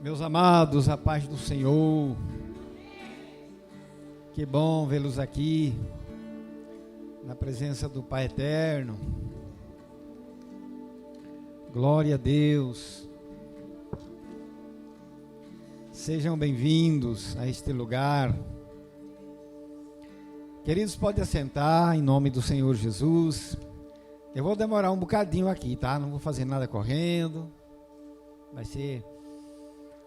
Meus amados, a paz do Senhor, que bom vê-los aqui, na presença do Pai Eterno. Glória a Deus. Sejam bem-vindos a este lugar. Queridos, pode assentar em nome do Senhor Jesus. Eu vou demorar um bocadinho aqui, tá? Não vou fazer nada correndo. Vai ser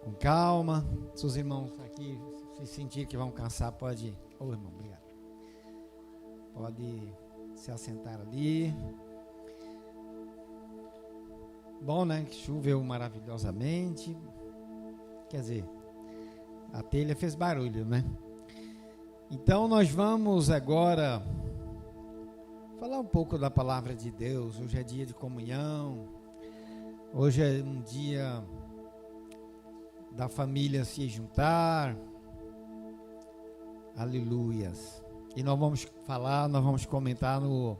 com calma. Se os irmãos aqui se sentir que vão cansar, pode... Ô, irmão, obrigado. Pode se assentar ali. Bom, né? Choveu maravilhosamente. Quer dizer, a telha fez barulho, né? Então nós vamos agora falar um pouco da palavra de Deus. Hoje é dia de comunhão. Hoje é um dia da família se juntar. Aleluias. E nós vamos comentar no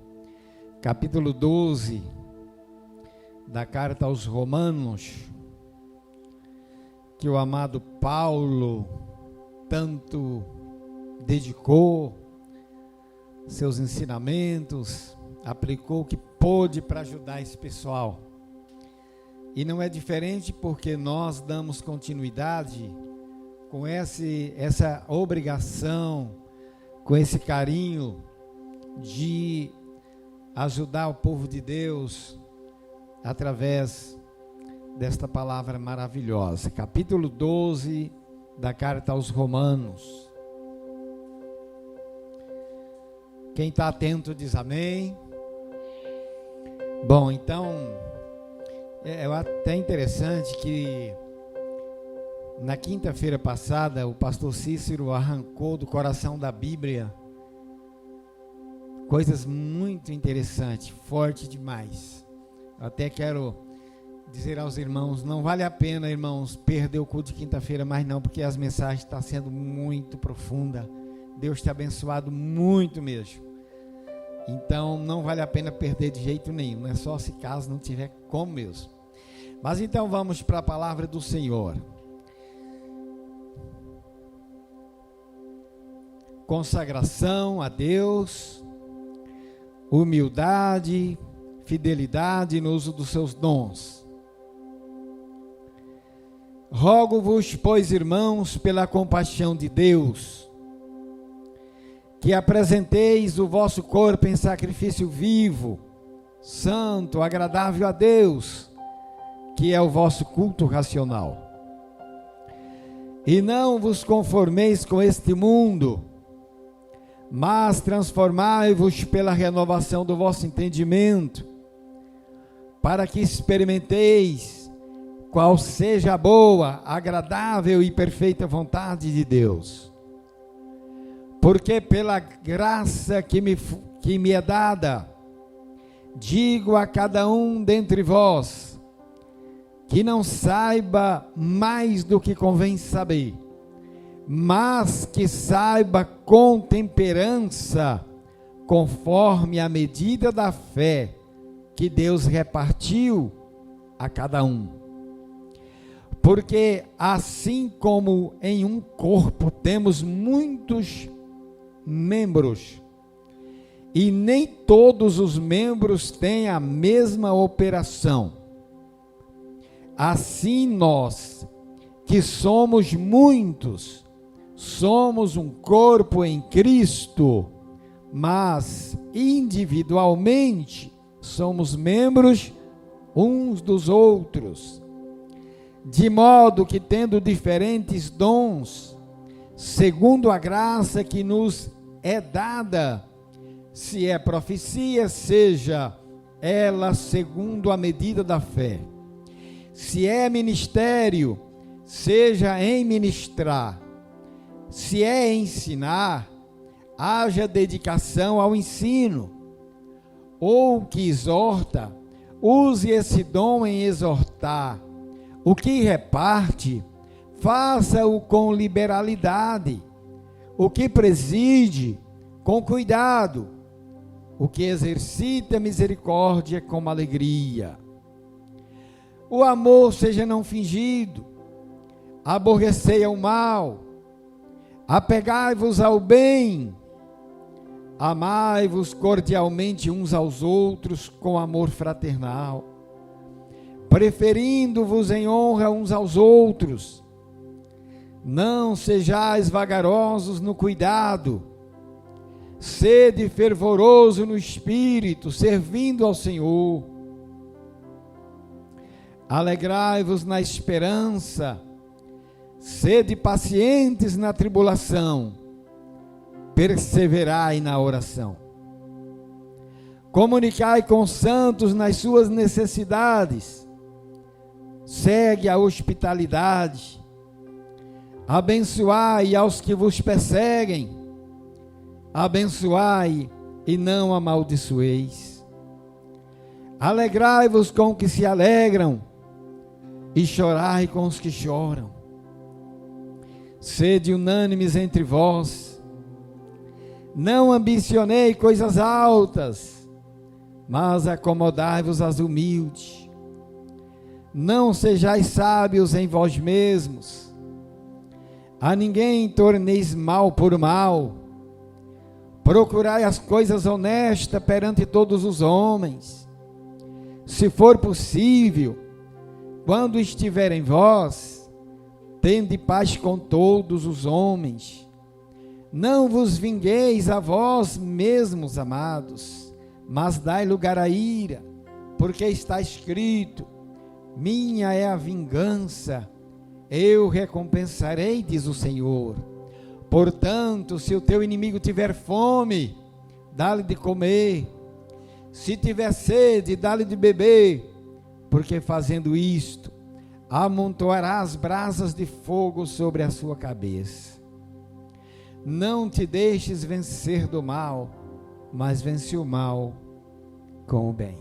capítulo 12 da carta aos Romanos, que o amado Paulo tanto dedicou seus ensinamentos, aplicou o que pôde para ajudar esse pessoal. E não é diferente, porque nós damos continuidade com essa obrigação, com esse carinho de ajudar o povo de Deus através desta palavra maravilhosa. Capítulo 12 da carta aos Romanos. Quem está atento diz amém. Bom, então, é até interessante que na quinta-feira passada o pastor Cícero arrancou do coração da Bíblia coisas muito interessantes, forte demais. Eu até quero dizer aos irmãos, não vale a pena, irmãos, perder o culto de quinta-feira mais não, porque as mensagens estão sendo muito profundas. Deus te abençoado muito mesmo. Então não vale a pena perder de jeito nenhum, não é só se caso não tiver como mesmo. Mas então vamos para a palavra do Senhor. Consagração a Deus, humildade, fidelidade no uso dos seus dons. Rogo-vos, pois, irmãos, pela compaixão de Deus, que apresenteis o vosso corpo em sacrifício vivo, santo, agradável a Deus, que é o vosso culto racional. E não vos conformeis com este mundo, mas transformai-vos pela renovação do vosso entendimento, para que experimenteis qual seja a boa, agradável e perfeita vontade de Deus. Porque pela graça que me é dada, digo a cada um dentre vós, que não saiba mais do que convém saber, mas que saiba com temperança, conforme a medida da fé que Deus repartiu a cada um. Porque assim como em um corpo temos muitos membros, e nem todos os membros têm a mesma operação, assim nós, que somos muitos, somos um corpo em Cristo, mas individualmente somos membros uns dos outros, de modo que, tendo diferentes dons, segundo a graça que nos é dada, se é profecia, seja ela segundo a medida da fé. Se é ministério, seja em ministrar. Se é ensinar, haja dedicação ao ensino. Ou que exorta, use esse dom em exortar. O que reparte, faça-o com liberalidade. O que preside, com cuidado. O que exercita misericórdia, com alegria. O amor seja não fingido. aborrecei ao mal, apegai-vos ao bem, amai-vos cordialmente uns aos outros com amor fraternal, preferindo-vos em honra uns aos outros. Não sejais vagarosos no cuidado, sede fervoroso no espírito, servindo ao Senhor. Alegrai-vos na esperança, sede pacientes na tribulação, perseverai na oração. Comunicai com os santos nas suas necessidades, segue a hospitalidade, abençoai aos que vos perseguem, abençoai e não amaldiçoeis. Alegrai-vos com os que se alegram, e chorai com os que choram. Sede unânimes entre vós, não ambicionei coisas altas, mas acomodai-vos às humildes. Não sejais sábios em vós mesmos, a ninguém torneis mal por mal. Procurai as coisas honestas perante todos os homens. Se for possível, quando estiver em vós, tende paz com todos os homens. Não vos vingueis a vós mesmos, amados, mas dai lugar à ira, porque está escrito: minha é a vingança, eu recompensarei, diz o Senhor. Portanto, se o teu inimigo tiver fome, dá-lhe de comer, se tiver sede, dá-lhe de beber, porque fazendo isto, amontoarás brasas de fogo sobre a sua cabeça. Não te deixes vencer do mal, mas vence o mal com o bem.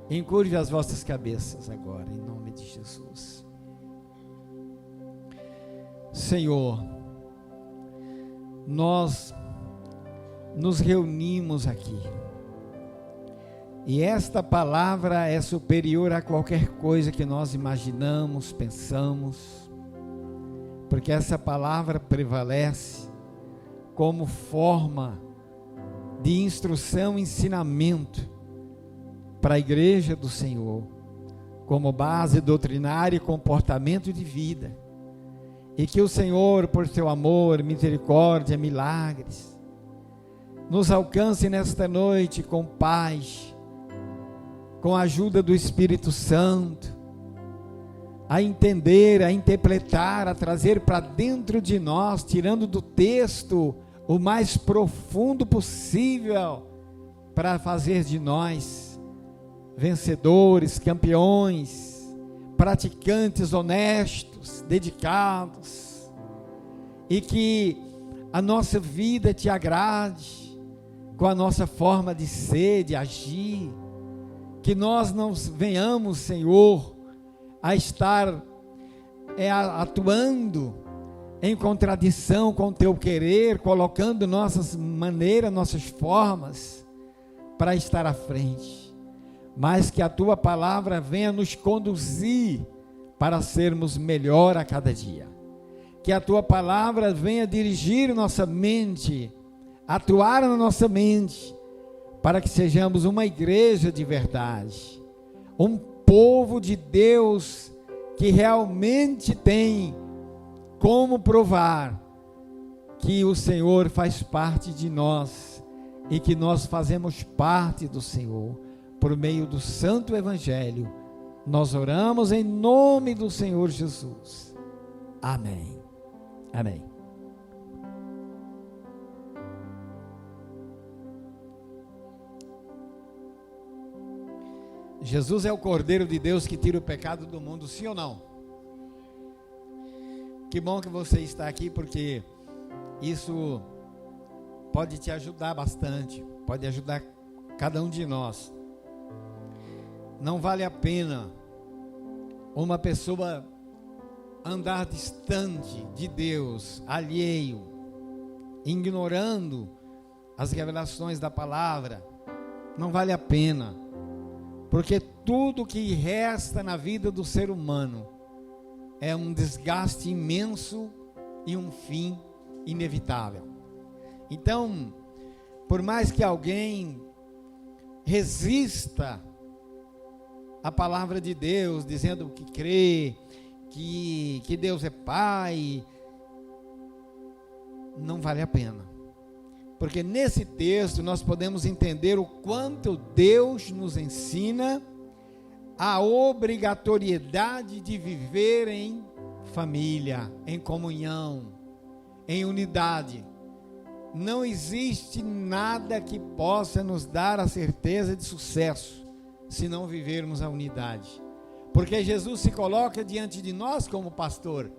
Encurve as vossas cabeças agora, em nome de Jesus. Senhor, nós nos reunimos aqui, e esta palavra é superior a qualquer coisa que nós imaginamos, pensamos, porque essa palavra prevalece como forma de instrução e ensinamento para a igreja do Senhor, como base doutrinária e comportamento de vida. E que o Senhor, por seu amor, misericórdia, milagres, nos alcance nesta noite com paz, com a ajuda do Espírito Santo, a entender, a interpretar, a trazer para dentro de nós, tirando do texto o mais profundo possível, para fazer de nós vencedores, campeões, praticantes honestos, dedicados, e que a nossa vida te agrade, com a nossa forma de ser, de agir, que nós não venhamos, Senhor, a estar atuando em contradição com o teu querer, colocando nossas maneiras, nossas formas, para estar à frente, mas que a tua palavra venha nos conduzir para sermos melhor a cada dia, que a tua palavra venha dirigir nossa mente, atuar na nossa mente, para que sejamos uma igreja de verdade, um povo de Deus que realmente tem como provar que o Senhor faz parte de nós e que nós fazemos parte do Senhor. Por meio do Santo Evangelho, nós oramos em nome do Senhor Jesus. Amém. Amém. Jesus é o Cordeiro de Deus que tira o pecado do mundo, sim ou não? Que bom que você está aqui, porque isso pode te ajudar bastante, pode ajudar cada um de nós. Não vale a pena uma pessoa andar distante de Deus, alheio, ignorando as revelações da palavra. Não vale a pena, porque tudo que resta na vida do ser humano é um desgaste imenso e um fim inevitável. Então, por mais que alguém resista à palavra de Deus, dizendo que crê, que Deus é Pai, não vale a pena. Porque nesse texto nós podemos entender o quanto Deus nos ensina a obrigatoriedade de viver em família, em comunhão, em unidade. Não existe nada que possa nos dar a certeza de sucesso se não vivermos a unidade. Porque Jesus se coloca diante de nós como pastor.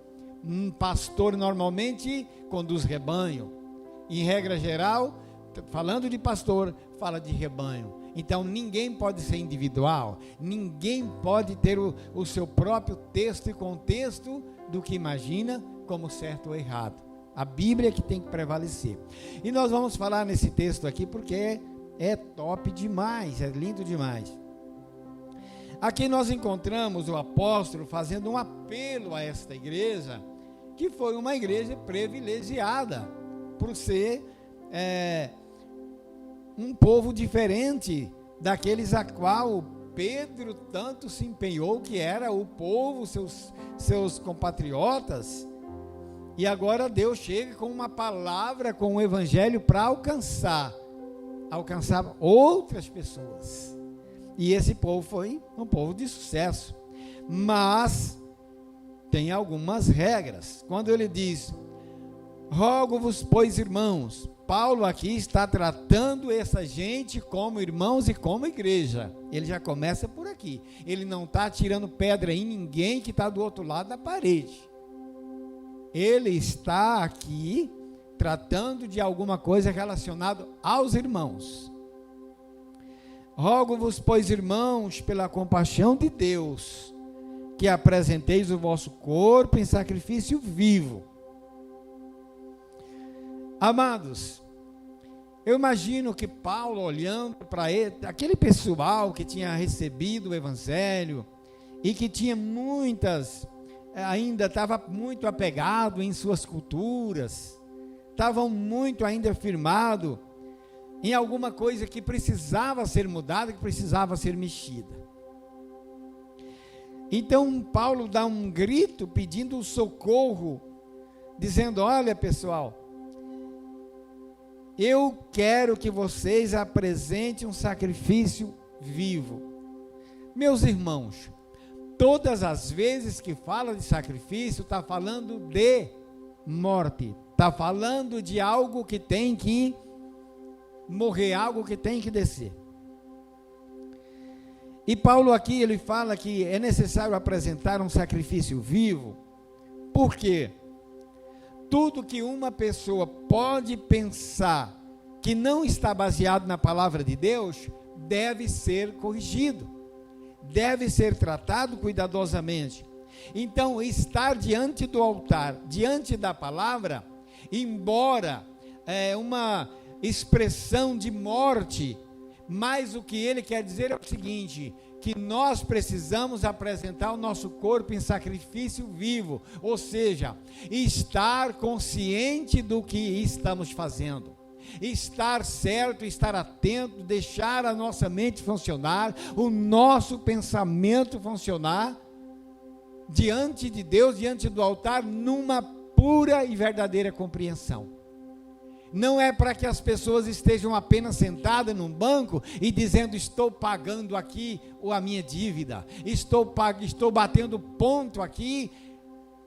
Um pastor normalmente conduz rebanho. Em regra geral, falando de pastor, fala de rebanho. Então ninguém pode ser individual, ninguém pode ter o seu próprio texto e contexto do que imagina como certo ou errado. A Bíblia é que tem que prevalecer. E nós vamos falar nesse texto aqui porque é top demais, é lindo demais. Aqui nós encontramos o apóstolo fazendo um apelo a esta igreja, que foi uma igreja privilegiada por ser um povo diferente daqueles a qual Pedro tanto se empenhou, que era o povo, seus compatriotas. E agora Deus chega com uma palavra, com um evangelho para alcançar outras pessoas. E esse povo foi um povo de sucesso. Mas tem algumas regras. Quando ele diz: rogo-vos, pois, irmãos, Paulo aqui está tratando essa gente como irmãos e como igreja. Ele já começa por aqui. Ele não está tirando pedra em ninguém que está do outro lado da parede. Ele está aqui tratando de alguma coisa relacionada aos irmãos. Rogo-vos, pois, irmãos, pela compaixão de Deus, que apresenteis o vosso corpo em sacrifício vivo. Amados, eu imagino que Paulo, olhando para aquele pessoal que tinha recebido o evangelho e que tinha ainda estava muito apegado em suas culturas, estavam muito ainda firmado em alguma coisa que precisava ser mudada, que precisava ser mexida. Então Paulo dá um grito pedindo socorro, dizendo: olha, pessoal, eu quero que vocês apresentem um sacrifício vivo. Meus irmãos, todas as vezes que fala de sacrifício, está falando de morte, está falando de algo que tem que morrer, algo que tem que descer. E Paulo aqui, ele fala que é necessário apresentar um sacrifício vivo, porque tudo que uma pessoa pode pensar que não está baseado na palavra de Deus, deve ser corrigido, deve ser tratado cuidadosamente. Então, estar diante do altar, diante da palavra, embora uma expressão de morte, mas o que ele quer dizer é o seguinte: que nós precisamos apresentar o nosso corpo em sacrifício vivo, ou seja, estar consciente do que estamos fazendo, estar certo, estar atento, deixar a nossa mente funcionar, o nosso pensamento funcionar, diante de Deus, diante do altar, numa pura e verdadeira compreensão. Não é para que as pessoas estejam apenas sentadas num banco e dizendo: estou pagando aqui a minha dívida, estou batendo ponto aqui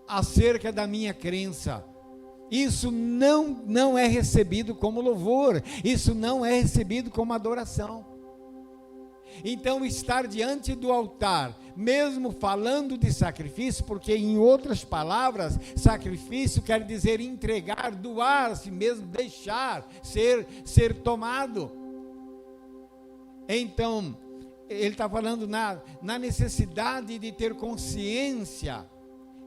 acerca da minha crença. Isso não é recebido como louvor, isso não é recebido como adoração. Então, estar diante do altar, mesmo falando de sacrifício, porque em outras palavras, sacrifício quer dizer entregar, doar a si mesmo, deixar, ser tomado. Então, ele está falando na necessidade de ter consciência,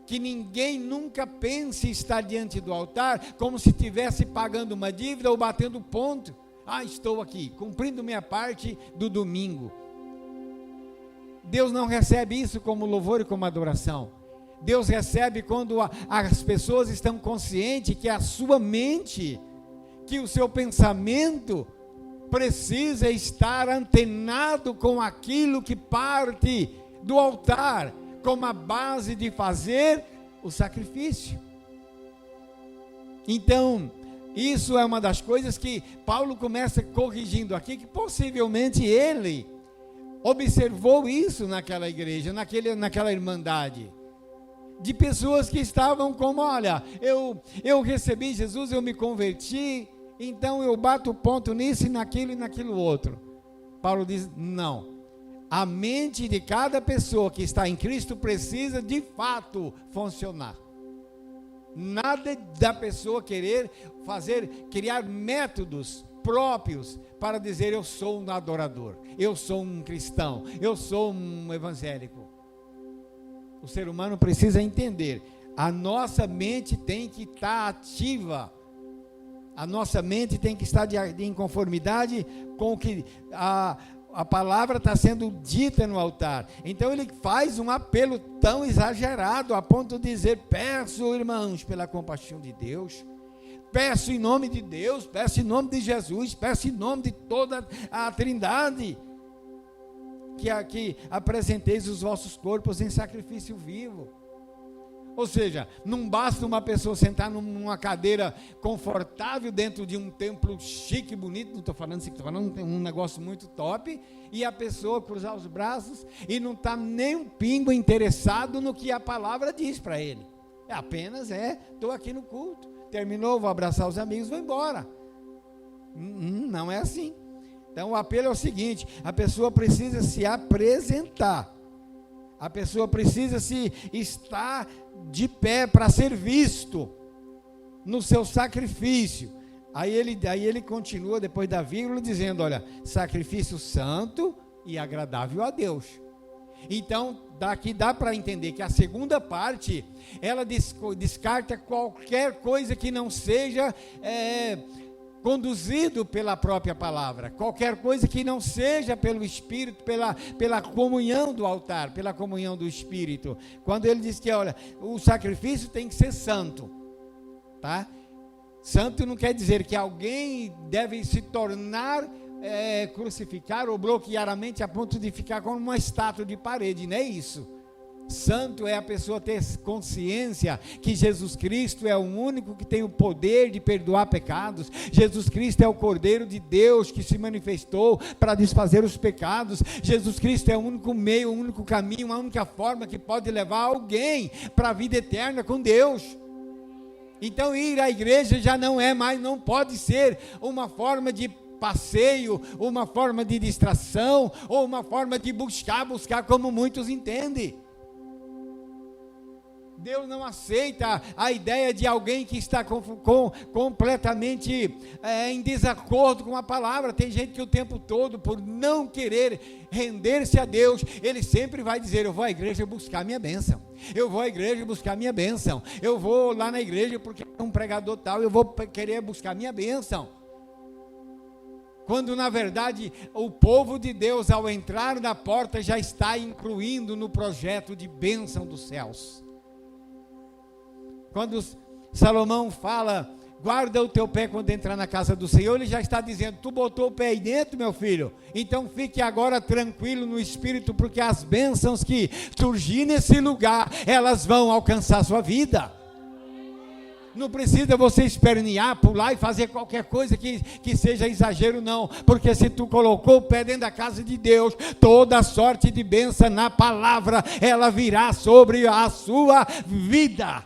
que ninguém nunca pense estar diante do altar como se estivesse pagando uma dívida ou batendo ponto. Estou aqui, cumprindo minha parte do domingo. Deus não recebe isso como louvor e como adoração. Deus recebe quando as pessoas estão conscientes que a sua mente, que o seu pensamento precisa estar antenado com aquilo que parte do altar, como a base de fazer o sacrifício. Então, isso é uma das coisas que Paulo começa corrigindo aqui, que possivelmente ele observou isso naquela igreja, naquela irmandade, de pessoas que estavam como, olha, eu recebi Jesus, eu me converti, então eu bato o ponto nisso e naquilo outro. Paulo diz, não, a mente de cada pessoa que está em Cristo precisa de fato funcionar. Nada da pessoa querer criar métodos próprios para dizer eu sou um adorador, eu sou um cristão, eu sou um evangélico. O ser humano precisa entender, a nossa mente tem que estar ativa, a nossa mente tem que estar em conformidade com o que a palavra está sendo dita no altar. Então ele faz um apelo tão exagerado, a ponto de dizer, peço, irmãos, pela compaixão de Deus, peço em nome de Deus, peço em nome de Jesus, peço em nome de toda a Trindade, que aqui apresenteis os vossos corpos em sacrifício vivo. Ou seja, não basta uma pessoa sentar numa cadeira confortável dentro de um templo chique, bonito, não estou falando assim, estou falando um negócio muito top, e a pessoa cruzar os braços e não está nem um pingo interessado no que a palavra diz para ele. Apenas estou aqui no culto, terminou, vou abraçar os amigos, vou embora. Não é assim. Então o apelo é o seguinte, a pessoa precisa se apresentar, a pessoa precisa estar de pé para ser visto no seu sacrifício. Aí ele continua depois da vírgula dizendo, olha, sacrifício santo e agradável a Deus. Então daqui dá para entender que a segunda parte, ela descarta qualquer coisa que não seja conduzido pela própria palavra, qualquer coisa que não seja pelo Espírito, pela comunhão do altar, pela comunhão do Espírito. Quando ele diz que, olha, o sacrifício tem que ser santo, tá? Santo não quer dizer que alguém deve se tornar, crucificar ou bloquear a mente a ponto de ficar como uma estátua de parede, não é isso. Santo é a pessoa ter consciência que Jesus Cristo é o único que tem o poder de perdoar pecados. Jesus Cristo é o Cordeiro de Deus que se manifestou para desfazer os pecados. Jesus Cristo é o único meio, o único caminho, a única forma que pode levar alguém para a vida eterna com Deus. Então ir à igreja já não pode ser uma forma de passeio, uma forma de distração, ou uma forma de buscar como muitos entendem. Deus não aceita a ideia de alguém que está completamente em desacordo com a palavra. Tem gente que o tempo todo, por não querer render-se a Deus, ele sempre vai dizer, eu vou à igreja buscar minha bênção, eu vou à igreja buscar minha bênção, eu vou lá na igreja porque é um pregador tal, eu vou querer buscar minha bênção. Quando na verdade o povo de Deus, ao entrar na porta, já está incluindo no projeto de bênção dos céus. Quando Salomão fala, guarda o teu pé quando entrar na casa do Senhor, ele já está dizendo, tu botou o pé aí dentro, meu filho, então fique agora tranquilo no Espírito, porque as bênçãos que surgir nesse lugar, elas vão alcançar a sua vida. Não precisa você espernear, pular e fazer qualquer coisa que seja exagero, não, porque se tu colocou o pé dentro da casa de Deus, toda sorte de bênção na palavra, ela virá sobre a sua vida.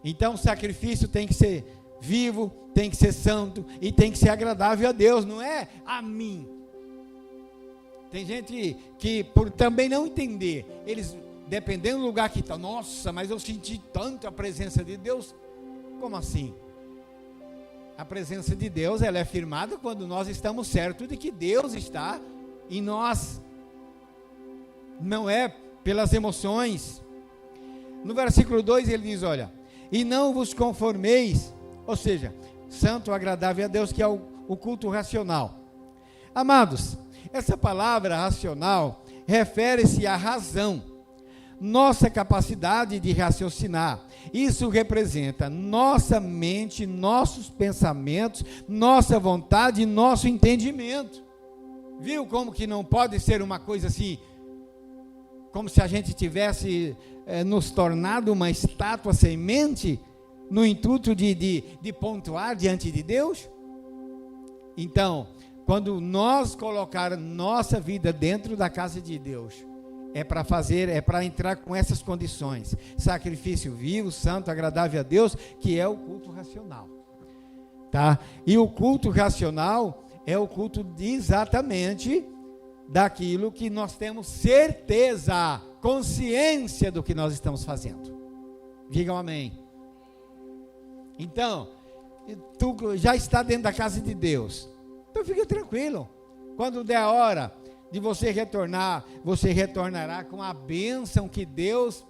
Então o sacrifício tem que ser vivo, tem que ser santo e tem que ser agradável a Deus, não é a mim. Tem gente que, por também não entender, eles, dependendo do lugar que está, nossa, mas eu senti tanto a presença de Deus. Como assim? A presença de Deus, ela é firmada quando nós estamos certos de que Deus está em nós, não é pelas emoções. No versículo 2 ele diz, olha, e não vos conformeis, ou seja, santo, agradável a Deus, que é o culto racional. Amados, Essa palavra racional refere-se à razão, nossa capacidade de raciocinar. Isso representa nossa mente, nossos pensamentos, nossa vontade e nosso entendimento. Viu como que não pode ser uma coisa assim, como se a gente tivesse nos tornado uma estátua sem mente, no intuito de pontuar diante de Deus? Então, quando nós colocar nossa vida dentro da casa de Deus, é para entrar com essas condições: sacrifício vivo, santo, agradável a Deus, que é o culto racional, tá? E o culto racional é o culto exatamente daquilo que nós temos certeza, consciência do que nós estamos fazendo. Digam amém. Então, tu já está dentro da casa de Deus, então fica tranquilo. Quando der a hora de você retornar, você retornará com a bênção que Deus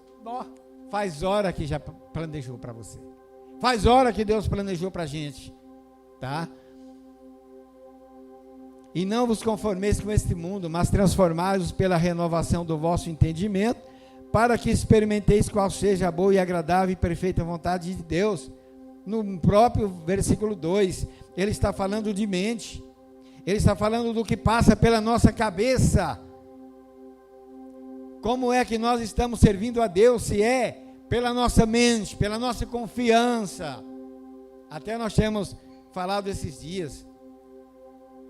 faz hora que já planejou para você. Faz hora que Deus planejou para a gente, tá? E não vos conformeis com este mundo, mas transformai-vos pela renovação do vosso entendimento, para que experimenteis qual seja a boa e agradável e perfeita vontade de Deus. No próprio versículo 2, ele está falando de mente. Ele está falando do que passa pela nossa cabeça. Como é que nós estamos servindo a Deus? Se é pela nossa mente, pela nossa confiança. Até nós temos falado esses dias,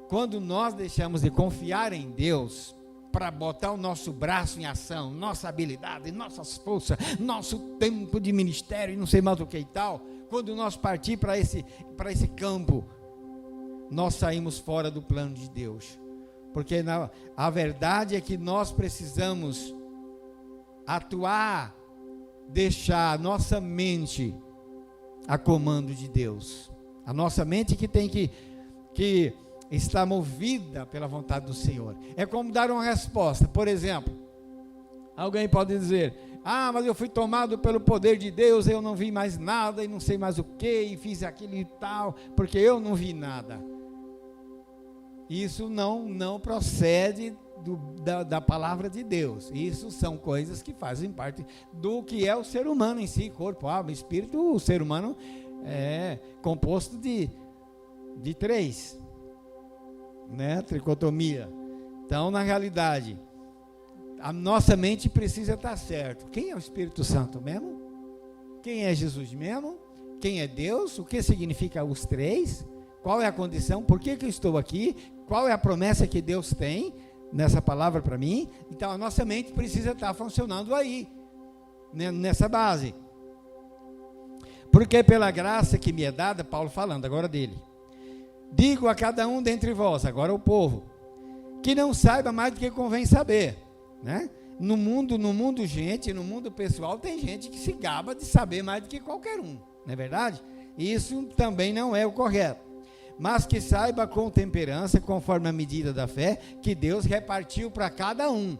quando nós deixamos de confiar em Deus para botar o nosso braço em ação, nossa habilidade, nossas forças, nosso tempo de ministério e não sei mais o que e tal, quando nós partir para esse campo, nós saímos fora do plano de Deus. Porque a verdade é que nós precisamos atuar, deixar a nossa mente a comando de Deus. A nossa mente que tem que está movida pela vontade do Senhor. É como dar uma resposta. Por exemplo, alguém pode dizer: mas eu fui tomado pelo poder de Deus, eu não vi mais nada, e não sei mais o que, e fiz aquilo e tal, porque eu não vi nada. Isso não procede da palavra de Deus. Isso são coisas que fazem parte do que é o ser humano em si, corpo, alma, espírito. O ser humano é composto de 3, né? Tricotomia. Então, na realidade, a nossa mente precisa estar certa. Quem é o Espírito Santo mesmo? Quem é Jesus mesmo? Quem é Deus? O que significa os 3? Qual é a condição? Por que eu estou aqui? Qual é a promessa que Deus tem nessa palavra para mim? Então, a nossa mente precisa estar funcionando aí, nessa base. Porque pela graça que me é dada, Paulo falando agora dele, digo a cada um dentre vós, agora o povo, que não saiba mais do que convém saber, né? No mundo gente, no mundo pessoal, tem gente que se gaba de saber mais do que qualquer um, não é verdade? Isso também não é o correto. Mas que saiba com temperança, conforme a medida da fé, que Deus repartiu para cada um.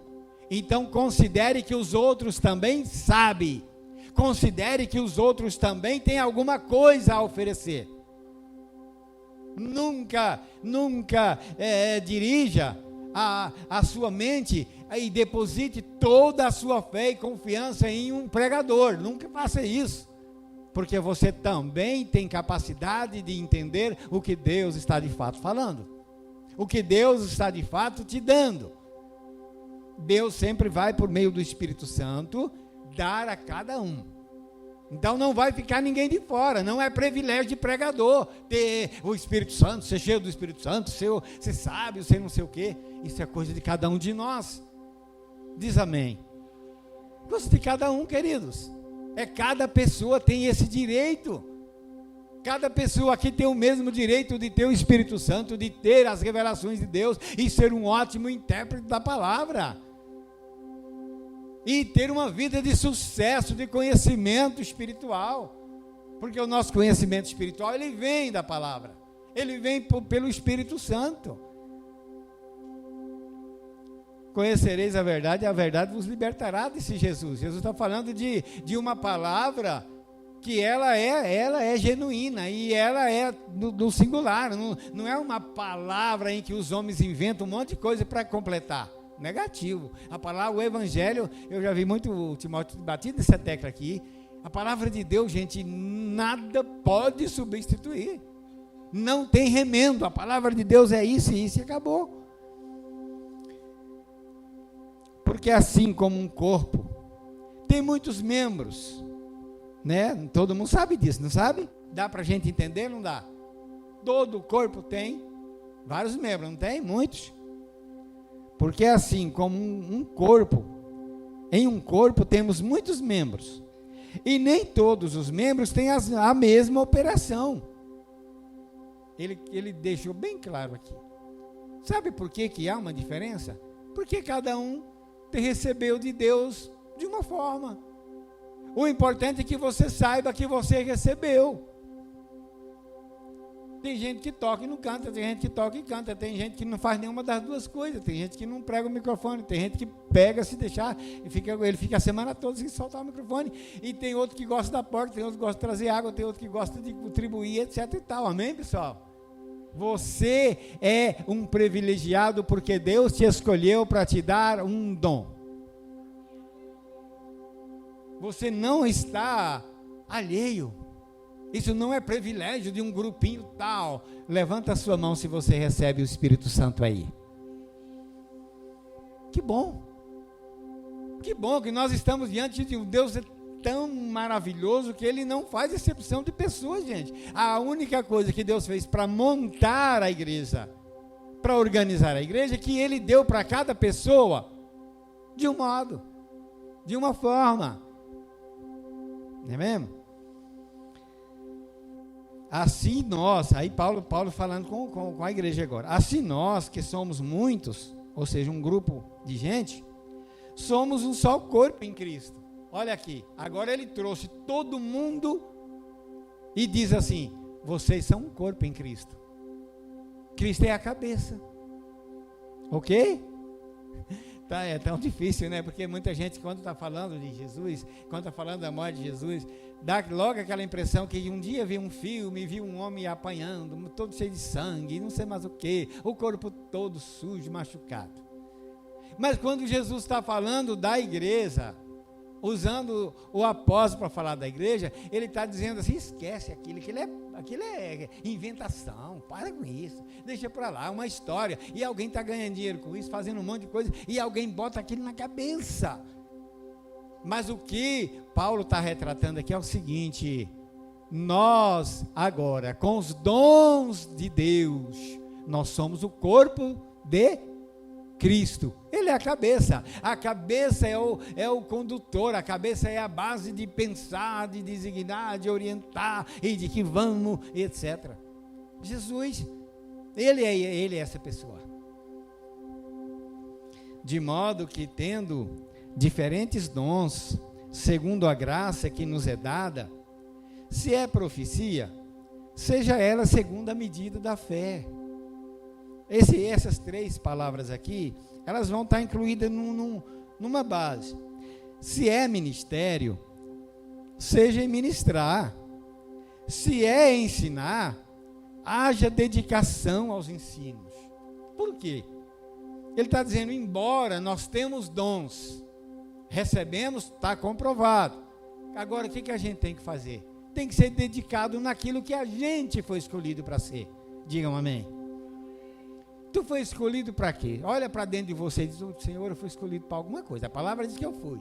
Então considere que os outros também sabem. Considere que os outros também têm alguma coisa a oferecer. Nunca dirija a sua mente e deposite toda a sua fé e confiança em um pregador. Nunca faça isso. Porque você também tem capacidade de entender o que Deus está de fato falando. O que Deus está de fato te dando. Deus sempre vai, por meio do Espírito Santo, dar a cada um. Então não vai ficar ninguém de fora. Não é privilégio de pregador ter o Espírito Santo, ser cheio do Espírito Santo, ser sábio, ser não sei o quê. Isso é coisa de cada um de nós. Diz amém. Coisa de cada um, queridos. Cada pessoa tem esse direito. Cada pessoa aqui tem o mesmo direito de ter o Espírito Santo, de ter as revelações de Deus e ser um ótimo intérprete da palavra. E ter uma vida de sucesso, de conhecimento espiritual. Porque o nosso conhecimento espiritual, ele vem da palavra. Ele vem pelo Espírito Santo. Conhecereis a verdade, e a verdade vos libertará, disse Jesus. Jesus está falando de uma palavra que ela é genuína e ela é do singular, não é uma palavra em que os homens inventam um monte de coisa para completar. Negativo. A palavra, o evangelho, eu já vi muito o Timóteo bater nessa tecla aqui. A palavra de Deus, gente, nada pode substituir. Não tem remendo. A palavra de Deus é isso e isso e acabou. Porque assim como um corpo tem muitos membros, né? Todo mundo sabe disso, não sabe? Dá pra gente entender? Não dá? Todo o corpo tem vários membros, não tem? Muitos. Porque assim como um corpo, em um corpo temos muitos membros, e nem todos os membros têm a mesma operação. Ele deixou bem claro aqui. Sabe por que há uma diferença? Porque cada um recebeu de Deus de uma forma. O importante é que você saiba que você recebeu. Tem gente que toca e não canta, tem gente que toca e canta, tem gente que não faz nenhuma das duas coisas, tem gente que não prega o microfone, tem gente que pega, se deixar, ele fica a semana toda sem soltar o microfone, e tem outro que gosta da porta, tem outro que gosta de trazer água, tem outro que gosta de contribuir, etc e tal, amém, pessoal? Você é um privilegiado porque Deus te escolheu para te dar um dom. Você não está alheio. Isso não é privilégio de um grupinho tal. Levanta a sua mão se você recebe o Espírito Santo aí. Que bom. Que bom que nós estamos diante de um Deus tão maravilhoso que Ele não faz exceção de pessoas, gente. A única coisa que Deus fez para montar a igreja, para organizar a igreja, é que Ele deu para cada pessoa de um modo, de uma forma. Não é mesmo? Assim nós, aí Paulo falando com a igreja agora, assim nós que somos muitos, ou seja, um grupo de gente, somos um só corpo em Cristo. Olha aqui, agora ele trouxe todo mundo e diz assim, vocês são um corpo em Cristo. Cristo é a cabeça. Ok? É tão difícil, né? Porque muita gente, quando está falando de Jesus, quando está falando da morte de Jesus, dá logo aquela impressão que um dia viu um filme, viu um homem apanhando, todo cheio de sangue, não sei mais o que, o corpo todo sujo, machucado. Mas quando Jesus está falando da igreja, usando o apóstolo para falar da igreja, ele está dizendo assim, esquece aquilo é inventação, para com isso, deixa para lá, uma história, e alguém está ganhando dinheiro com isso, fazendo um monte de coisa, e alguém bota aquilo na cabeça. Mas o que Paulo está retratando aqui é o seguinte, nós agora, com os dons de Deus, nós somos o corpo de Cristo. Ele é a cabeça é o condutor, a cabeça é a base de pensar, de designar, de orientar, e de que vamos, etc. Jesus, ele é essa pessoa. De modo que tendo diferentes dons, segundo a graça que nos é dada, se é profecia, seja ela segundo a medida da fé. Essas três palavras aqui, elas vão estar incluídas numa base. Se é ministério, seja em ministrar. Se é ensinar, haja dedicação aos ensinos. Por quê? Ele está dizendo, embora nós temos dons, recebemos, está comprovado. Agora, o que a gente tem que fazer? Tem que ser dedicado naquilo que a gente foi escolhido para ser. Digam amém. Tu foi escolhido para quê? Olha para dentro de você e diz, Senhor, eu fui escolhido para alguma coisa. A palavra diz que eu fui.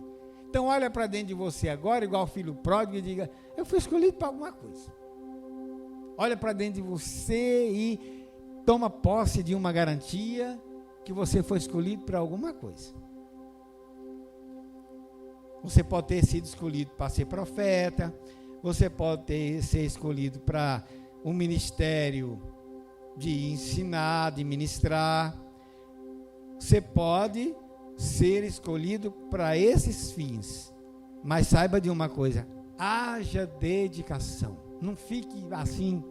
Então olha para dentro de você agora, igual o filho pródigo, e diga, eu fui escolhido para alguma coisa. Olha para dentro de você e toma posse de uma garantia que você foi escolhido para alguma coisa. Você pode ter sido escolhido para ser profeta, você pode ser escolhido para um ministério de ensinar, de ministrar. Você pode ser escolhido para esses fins, mas saiba de uma coisa, haja dedicação. Não fique assim,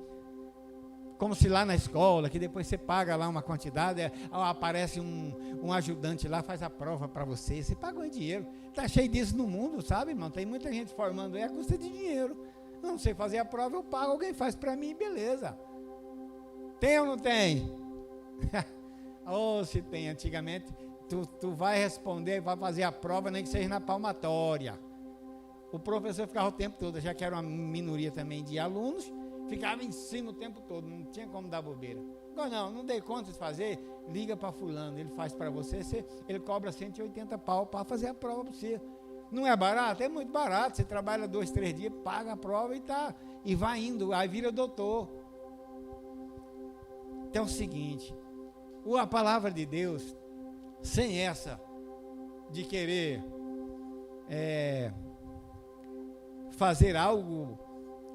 como se lá na escola, que depois você paga lá uma quantidade, aparece um ajudante lá, faz a prova para você pagou em dinheiro. Está cheio disso no mundo, sabe, irmão? Tem muita gente formando aí a custa de dinheiro. Eu não sei fazer a prova, eu pago, alguém faz para mim, beleza. Tem ou não tem? Ou se tem, antigamente, tu vai responder, vai fazer a prova, nem que seja na palmatória. O professor ficava o tempo todo, já que era uma minoria também de alunos, ficava em cima o tempo todo, não tinha como dar bobeira. Agora não dei conta de fazer, liga para fulano, ele faz para você, ele cobra 180 pau para fazer a prova para você. Não é barato? É muito barato, você trabalha 2, 3 dias, paga a prova e vai indo, aí vira doutor. Então é o seguinte, a palavra de Deus, sem essa de querer fazer algo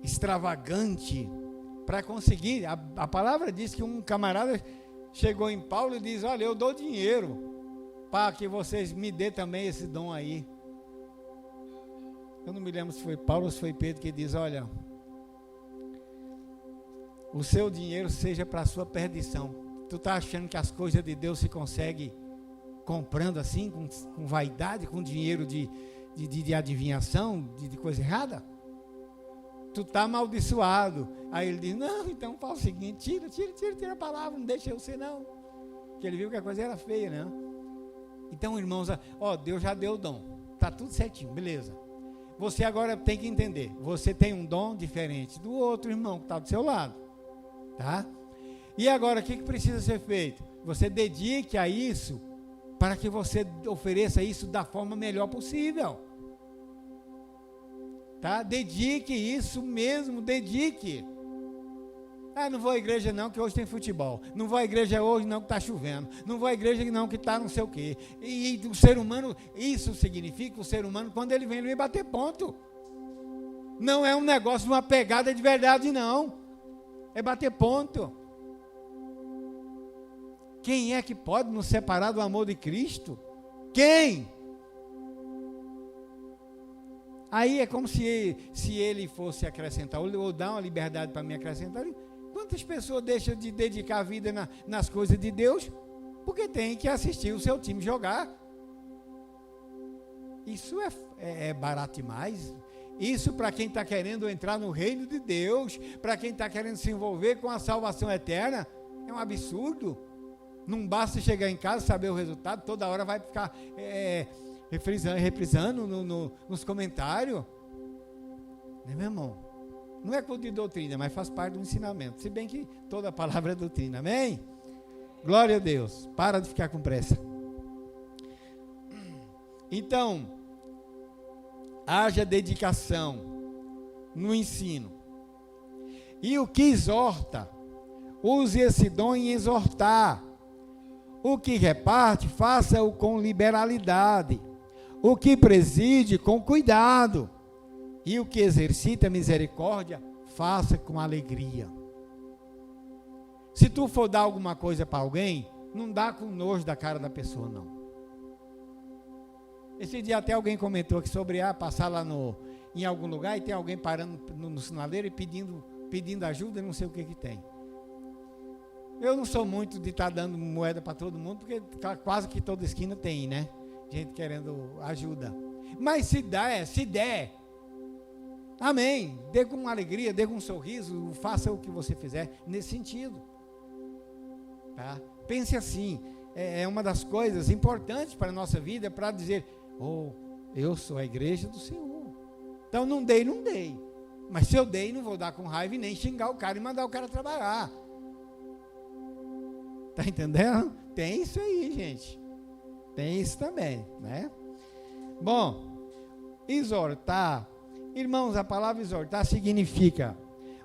extravagante para conseguir, a palavra diz que um camarada chegou em Paulo e diz, olha, eu dou dinheiro para que vocês me dê também esse dom aí. Eu não me lembro se foi Paulo ou se foi Pedro que diz, olha, o seu dinheiro seja para a sua perdição. Tu está achando que as coisas de Deus se consegue comprando assim, com vaidade, com dinheiro de adivinhação, de coisa errada? Tu está amaldiçoado. Aí ele diz, não, então fala o seguinte, tira a palavra, não deixa eu ser não. Porque ele viu que a coisa era feia, né? Então, irmãos, Deus já deu o dom. Está tudo certinho, beleza. Você agora tem que entender, você tem um dom diferente do outro irmão que está do seu lado. Tá? E agora, o que precisa ser feito? Você dedique a isso, para que você ofereça isso da forma melhor possível. Tá? Dedique isso mesmo, dedique. Não vou à igreja não, que hoje tem futebol. Não vou à igreja hoje não, que está chovendo. Não vou à igreja não, que está não sei o quê. E o ser humano, isso significa o ser humano, quando ele vem bater ponto. Não é um negócio, uma pegada de verdade não. É bater ponto. Quem é que pode nos separar do amor de Cristo? Quem? Aí é como se ele fosse acrescentar, ou dar uma liberdade para me acrescentar. Quantas pessoas deixam de dedicar a vida nas coisas de Deus? Porque tem que assistir o seu time jogar. Isso é barato demais. Isso para quem está querendo entrar no reino de Deus, para quem está querendo se envolver com a salvação eterna, é um absurdo. Não basta chegar em casa, saber o resultado, toda hora vai ficar reprisando nos comentários. Né, meu irmão? Não é culto de doutrina, mas faz parte do ensinamento. Se bem que toda palavra é doutrina, amém? Glória a Deus. Para de ficar com pressa. Então, haja dedicação no ensino. E o que exorta, use esse dom em exortar. O que reparte, faça-o com liberalidade. O que preside, com cuidado. E o que exercita misericórdia, faça com alegria. Se tu for dar alguma coisa para alguém, não dá com nojo da cara da pessoa, não. Esse dia até alguém comentou que sobre passar lá em algum lugar e tem alguém parando no sinaleiro e pedindo ajuda, não sei o que tem. Eu não sou muito de estar dando moeda para todo mundo, porque quase que toda esquina tem, né? Gente querendo ajuda. Mas se der, amém. Dê com alegria, dê com um sorriso, faça o que você fizer nesse sentido. Tá? Pense assim, é uma das coisas importantes para a nossa vida, para dizer, eu sou a igreja do Senhor. Então não dei. Mas se eu dei, não vou dar com raiva e nem xingar o cara e mandar o cara trabalhar. Tá entendendo? Tem isso aí, gente. Tem isso também, né? Bom, exortar. Irmãos, a palavra exortar significa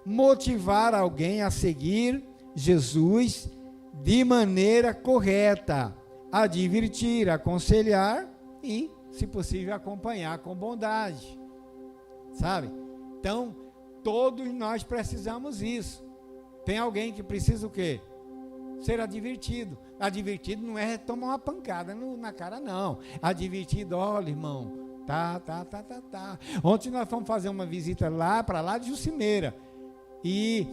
motivar alguém a seguir Jesus de maneira correta, advertir, aconselhar e, se possível, acompanhar com bondade. Sabe? Então, todos nós precisamos isso. Tem alguém que precisa o quê? Ser advertido. Advertido não é tomar uma pancada na cara, não. Advertido, olha, irmão, tá. Ontem nós fomos fazer uma visita para lá de Jucimeira. E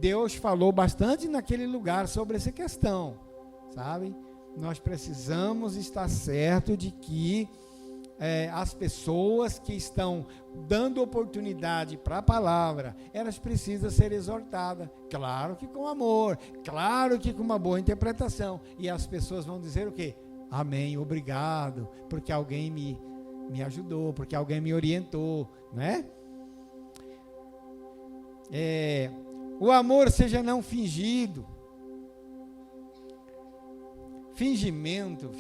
Deus falou bastante naquele lugar sobre essa questão, sabe? Nós precisamos estar certo de que as pessoas que estão dando oportunidade para a palavra, elas precisam ser exortadas, claro que com amor, claro que com uma boa interpretação, e as pessoas vão dizer o quê? Amém, obrigado, porque alguém me ajudou, porque alguém me orientou, né? O amor seja não fingido. Fingimento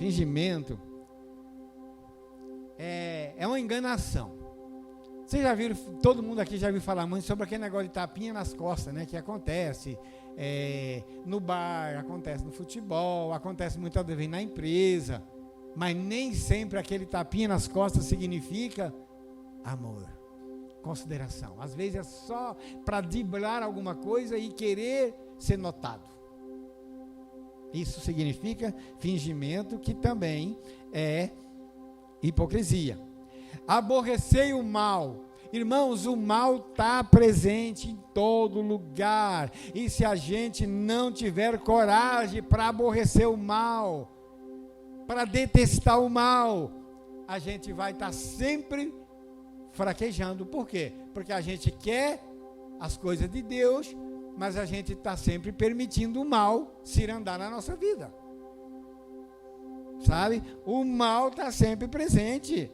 é uma enganação. Vocês já viram, todo mundo aqui já viu falar muito sobre aquele negócio de tapinha nas costas, né? Que acontece no bar, acontece no futebol, acontece muitas vezes na empresa, mas nem sempre aquele tapinha nas costas significa amor, consideração. Às vezes é só para driblar alguma coisa e querer ser notado. Isso significa fingimento, que também é hipocrisia. Aborrecei o mal. Irmãos, o mal está presente em todo lugar. E se a gente não tiver coragem para aborrecer o mal, para detestar o mal, a gente vai estar sempre fraquejando. Por quê? Porque a gente quer as coisas de Deus, mas a gente está sempre permitindo o mal cirandar na nossa vida. Sabe? O mal está sempre presente.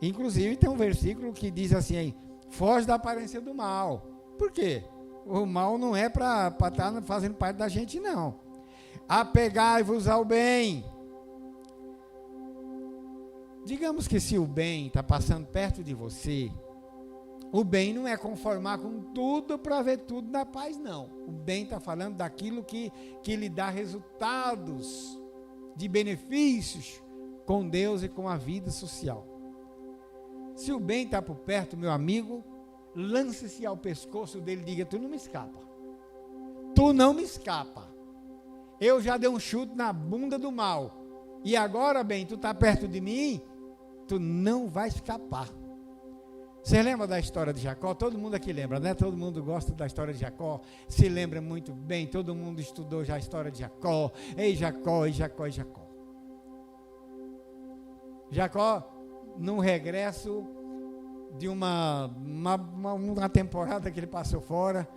Inclusive tem um versículo que diz assim aí, foge da aparência do mal. Por quê? O mal não é para estar fazendo parte da gente, não. Apegai-vos ao bem. Digamos que se o bem está passando perto de você, o bem não é conformar com tudo para ver tudo na paz, não. O bem está falando daquilo que lhe dá resultados de benefícios com Deus e com a vida social. Se o bem está por perto, meu amigo, lance-se ao pescoço dele e diga, tu não me escapa. Tu não me escapa. Eu já dei um chute na bunda do mal. E agora, bem, tu está perto de mim, tu não vai escapar. Você lembra da história de Jacó? Todo mundo aqui lembra, né? Todo mundo gosta da história de Jacó, se lembra muito bem, todo mundo estudou já a história de Jacó. Ei, Jacó, ei, Jacó, ei, Jacó. Jacó, num regresso de uma temporada que ele passou fora,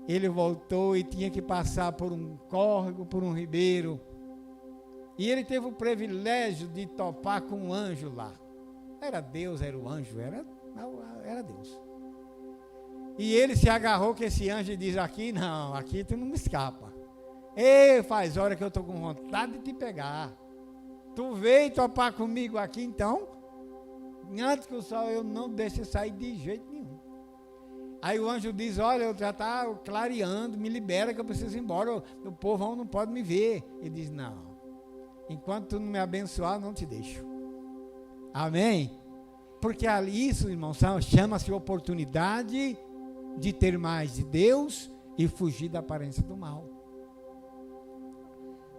ele voltou e tinha que passar por um córrego, por um ribeiro, e ele teve o privilégio de topar com um anjo lá. Era Deus, era o anjo, era Deus. E ele se agarrou com esse anjo e diz, aqui não, aqui tu não me escapa. Ei, faz hora que eu estou com vontade de te pegar. Tu veio topar comigo aqui, então, antes que o sol eu não deixe sair de jeito nenhum. Aí o anjo diz, olha, eu já está clareando, me libera que eu preciso ir embora, o povão não pode me ver. Ele diz, não, enquanto tu não me abençoar, não te deixo. Amém? Porque isso, irmãos, chama-se oportunidade de ter mais de Deus e fugir da aparência do mal.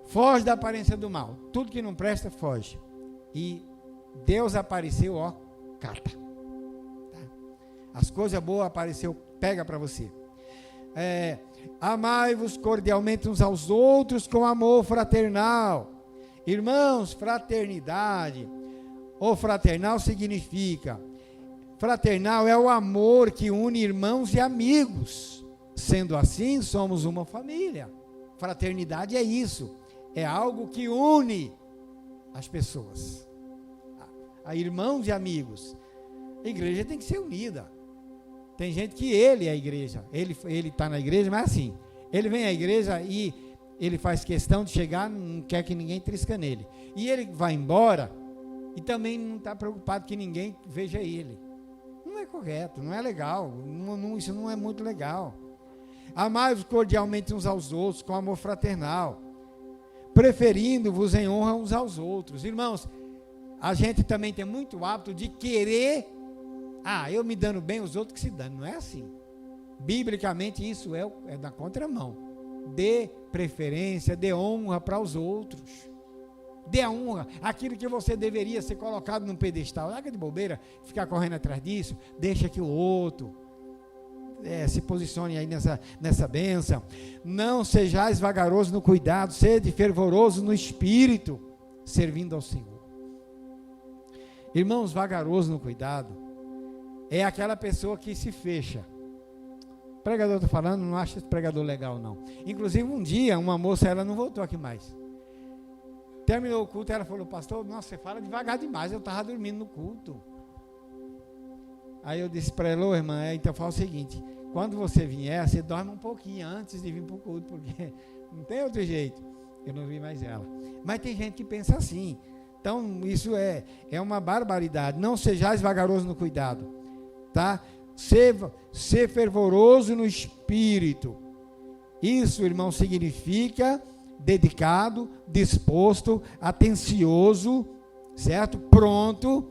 Foge da aparência do mal. Tudo que não presta, foge. E Deus apareceu, ó, cata. Tá? As coisas boas apareceu, pega para você. Amai-vos cordialmente uns aos outros com amor fraternal. Irmãos, fraternidade ou fraternal significa, fraternal é o amor que une irmãos e amigos. Sendo assim, somos uma família. Fraternidade é isso, é algo que une as pessoas, a irmãos e amigos. A igreja tem que ser unida. Tem gente que ele é a igreja, ele está na igreja, mas assim, ele vem à igreja e ele faz questão de chegar, não quer que ninguém trisca nele, e ele vai embora e também não está preocupado que ninguém veja ele. Não é correto, não é legal, isso não é muito legal. Amai-vos cordialmente uns aos outros com amor fraternal, preferindo-vos em honra uns aos outros. Irmãos, a gente também tem muito hábito de querer, eu me dando bem, os outros que se dão. Não é assim. Biblicamente isso é da contramão. Dê preferência, dê honra para os outros. Dê a honra, aquilo que você deveria ser colocado num pedestal. Larga de bobeira, ficar correndo atrás disso, deixa que o outro se posicione aí nessa bênção. Não sejais vagarosos no cuidado, sede fervorosos no espírito, servindo ao Senhor. Irmãos, vagaroso no cuidado é aquela pessoa que se fecha. O pregador está falando, não acha esse pregador legal, não. Inclusive, um dia, uma moça, ela não voltou aqui mais. Terminou o culto, ela falou, pastor, nossa, você fala devagar demais, eu estava dormindo no culto. Aí eu disse para ela, irmã, então fala o seguinte, quando você vier, você dorme um pouquinho antes de vir para o culto, porque não tem outro jeito. Eu não vi mais ela. Mas tem gente que pensa assim. Então, isso é uma barbaridade. Não sejais vagaroso no cuidado, tá? Ser fervoroso no espírito. Isso, irmão, significa dedicado, disposto, atencioso, certo? Pronto.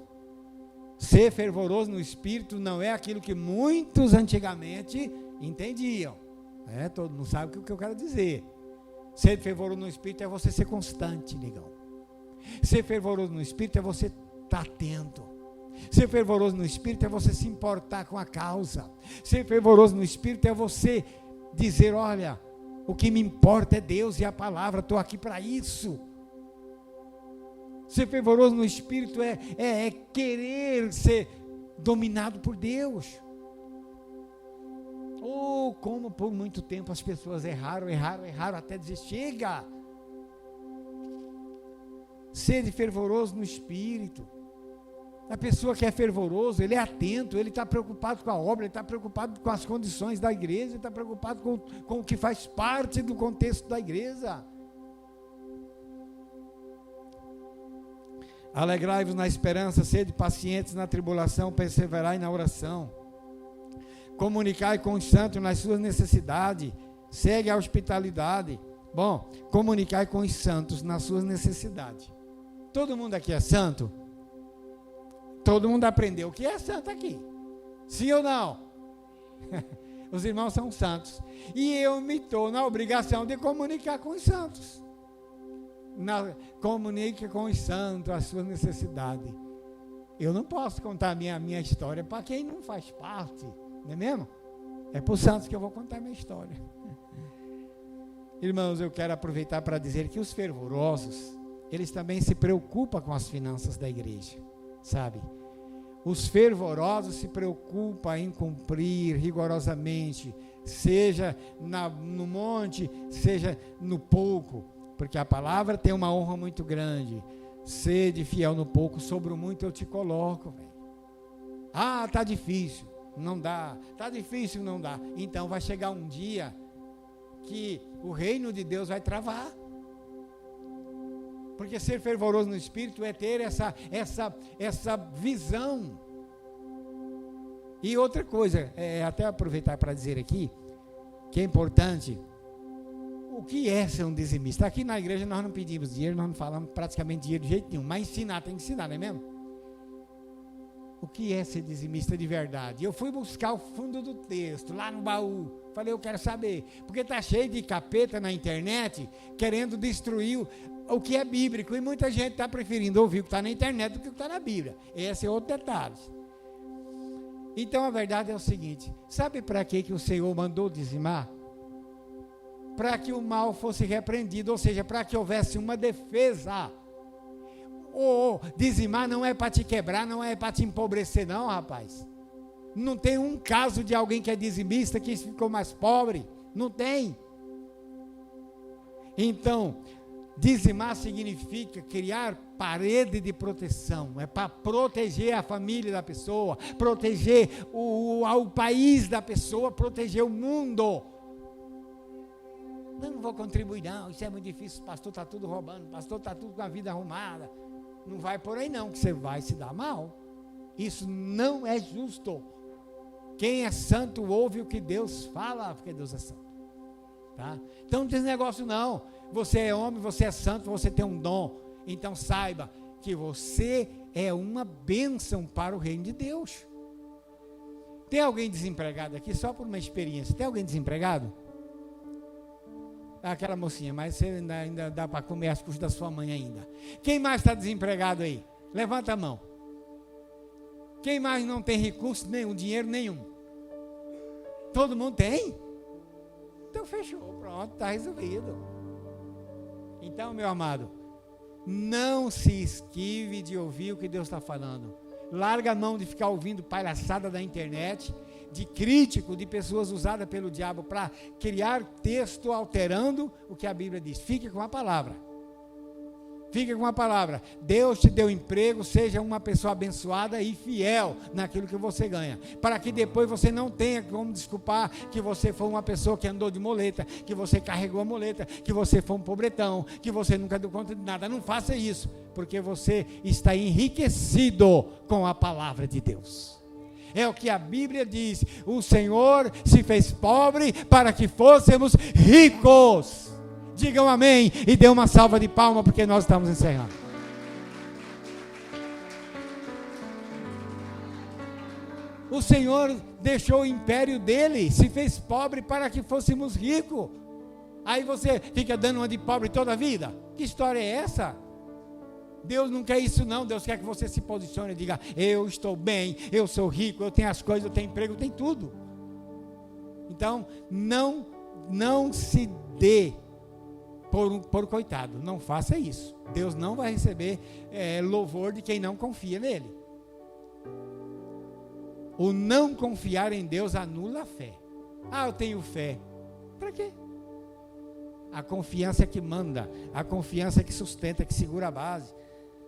Ser fervoroso no espírito não é aquilo que muitos antigamente entendiam. Todo mundo sabe o que eu quero dizer. Ser fervoroso no espírito é você ser constante, negão. Ser fervoroso no espírito é você estar atento. Ser fervoroso no espírito é você se importar com a causa. Ser fervoroso no espírito é você dizer, olha, o que me importa é Deus e a palavra, estou aqui para isso. Ser fervoroso no espírito é querer ser dominado por Deus. Como por muito tempo as pessoas erraram até dizer, chega. Sede fervoroso no espírito. A pessoa que é fervoroso, ele é atento, ele está preocupado com a obra, ele está preocupado com as condições da igreja, ele está preocupado com o que faz parte do contexto da igreja. Alegrai-vos na esperança, sede pacientes na tribulação, perseverai na oração. Comunicai com os santos nas suas necessidades, segue a hospitalidade. Bom, comunicai com os santos nas suas necessidades. Todo mundo aqui é santo? Todo mundo aprendeu o que é santo aqui? Sim ou não? Os irmãos são santos. E eu me estou na obrigação de comunicar com os santos. Comunique com os santos as suas necessidades. Eu não posso contar a minha história para quem não faz parte, não é mesmo? É para os santos que eu vou contar a minha história. Irmãos, eu quero aproveitar para dizer que os fervorosos, eles também se preocupam com as finanças da igreja, sabe? Os fervorosos se preocupam em cumprir rigorosamente, seja no monte, seja no pouco, porque a palavra tem uma honra muito grande. Sede fiel no pouco, sobre o muito eu te coloco, velho. Ah, tá difícil, não dá. Tá difícil, não dá. Então vai chegar um dia que o reino de Deus vai travar. Porque ser fervoroso no espírito é ter essa visão. E outra coisa, até aproveitar para dizer aqui, que é importante, o que é ser um dizimista? Aqui na igreja nós não pedimos dinheiro, nós não falamos praticamente dinheiro de jeito nenhum, mas ensinar tem que ensinar, não é mesmo? O que é ser dizimista de verdade? Eu fui buscar o fundo do texto, lá no baú. Falei, eu quero saber. Porque está cheio de capeta na internet, querendo destruir o que é bíblico. E muita gente está preferindo ouvir o que está na internet do que o que está na Bíblia. Esse é outro detalhe. Então a verdade é o seguinte: sabe para que o Senhor mandou dizimar? Para que o mal fosse repreendido, ou seja, para que houvesse uma defesa. Dizimar não é para te quebrar, não é para te empobrecer, não, rapaz. Não tem um caso de alguém que é dizimista que ficou mais pobre. Não tem. Então, dizimar significa criar parede de proteção. É para proteger a família da pessoa, proteger o país da pessoa, proteger o mundo. Não vou contribuir, não. Isso é muito difícil. O pastor está tudo roubando. O pastor está tudo com a vida arrumada. Não vai por aí, não, que você vai se dar mal. Isso não é justo. Quem é santo ouve o que Deus fala, porque Deus é santo. Tá? Então não tem esse negócio, não. Você é homem, você é santo, você tem um dom. Então saiba que você é uma bênção para o reino de Deus. Tem alguém desempregado aqui, só por uma experiência? Tem alguém desempregado? Aquela mocinha, mas você ainda dá para comer as custas da sua mãe ainda. Quem mais está desempregado aí? Levanta a mão. Quem mais não tem recurso nenhum, dinheiro nenhum? Todo mundo tem? Então fechou, pronto, está resolvido. Então, meu amado, Não se esquive de ouvir o que Deus está falando. Larga a mão de ficar ouvindo palhaçada da internet, de crítico, de pessoas usadas pelo diabo para criar texto alterando o que a Bíblia diz. Fique com a palavra. Fique com a palavra. Deus te deu emprego, seja uma pessoa abençoada e fiel naquilo que você ganha. Para que depois você não tenha como desculpar que você foi uma pessoa que andou de moleta, que você carregou a moleta, que você foi um pobretão, que você nunca deu conta de nada. Não faça isso, porque você está enriquecido com a palavra de Deus. É o que a Bíblia diz. O Senhor se fez pobre para que fôssemos ricos. Digam amém e dê uma salva de palmas, porque nós estamos encerrando. O Senhor deixou o império dele, se fez pobre para que fôssemos ricos. Aí você fica dando uma de pobre toda a vida? Que história é essa? Deus não quer isso não. Deus quer que você se posicione e diga: eu estou bem, eu sou rico, eu tenho as coisas, eu tenho emprego, eu tenho tudo. Então não se dê por coitado, não faça isso. Deus não vai receber louvor de quem não confia nele. O não confiar em Deus anula a fé. Ah, eu tenho fé. Para quê? A confiança é que manda, a confiança é que sustenta, que segura a base.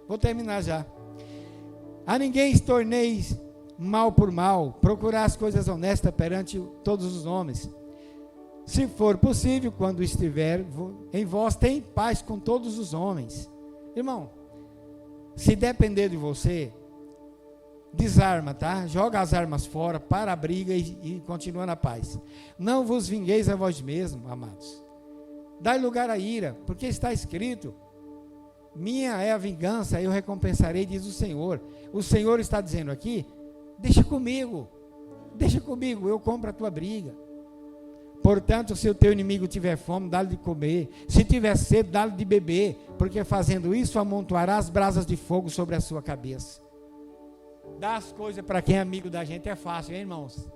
Vou terminar já. A ninguém estorneis mal por mal, procurar as coisas honestas perante todos os homens. Se for possível, quando estiver em vós, tem paz com todos os homens. Irmão, se depender de você, desarma, tá? Joga as armas fora, para a briga e continua na paz. Não vos vingueis a vós mesmos, amados. Dai lugar à ira, porque está escrito: minha é a vingança, eu recompensarei, diz o Senhor. O Senhor está dizendo aqui: deixa comigo, eu compro a tua briga. Portanto, se o teu inimigo tiver fome, dá-lhe de comer. Se tiver sede, dá-lhe de beber. Porque fazendo isso, amontoará as brasas de fogo sobre a sua cabeça. Dar as coisas para quem é amigo da gente é fácil, hein, irmãos?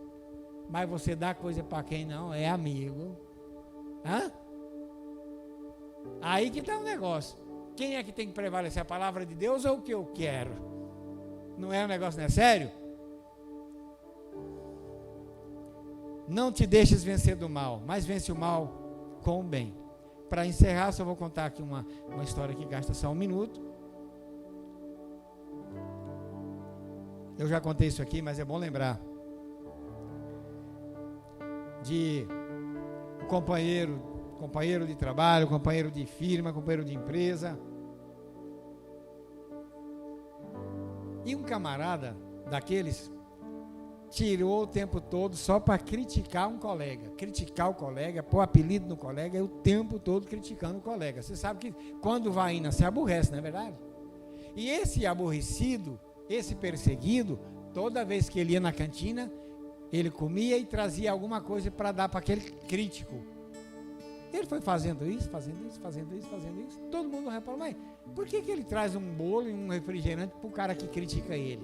Mas você dá coisa para quem não é amigo. Hã? Aí que está o negócio. Quem é que tem que prevalecer? A palavra de Deus ou o que eu quero? Não é um negócio, não é sério? Não te deixes vencer do mal, mas vence o mal com o bem. Para encerrar, só vou contar aqui uma história que gasta só um minuto. Eu já contei isso aqui, mas é bom lembrar. De um companheiro de trabalho, companheiro de firma, companheiro de empresa. E um camarada daqueles tirou o tempo todo só para criticar um colega. Criticar o colega, pôr apelido no colega, e o tempo todo criticando o colega. Você sabe que quando vai indo, se aborrece, não é verdade? E esse aborrecido, esse perseguido, toda vez que ele ia na cantina, ele comia e trazia alguma coisa para dar para aquele crítico. Ele foi fazendo isso. Todo mundo reparou: mas por que ele traz um bolo e um refrigerante para o cara que critica ele?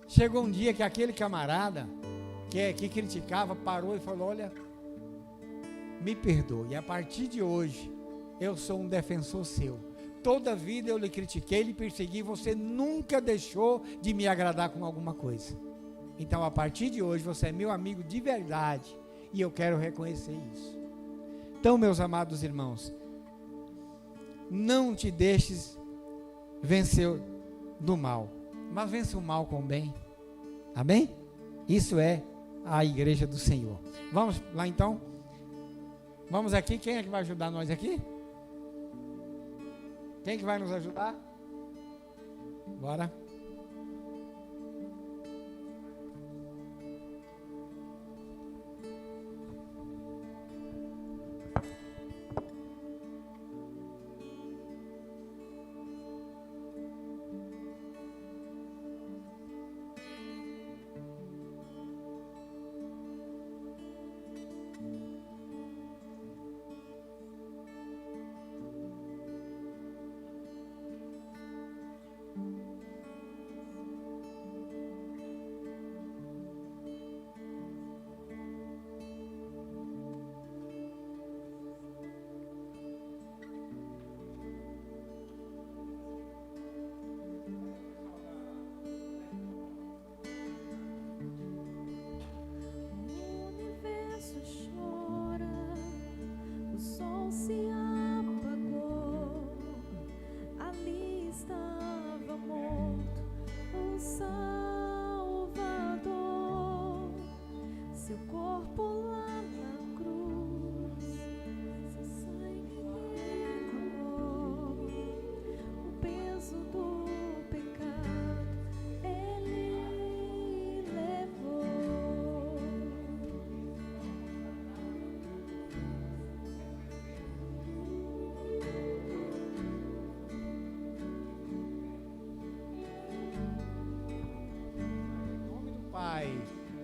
Chegou um dia que aquele camarada que criticava parou e falou: olha, me perdoe, a partir de hoje eu sou um defensor seu. Toda a vida eu lhe critiquei, lhe persegui, você nunca deixou de me agradar com alguma coisa. Então a partir de hoje você é meu amigo de verdade e eu quero reconhecer isso. Então, meus amados irmãos, não te deixes vencer do mal, mas vence o mal com o bem. Amém? Isso é a igreja do Senhor. Vamos lá então? Vamos aqui, quem é que vai ajudar nós aqui? Quem que vai nos ajudar? Bora.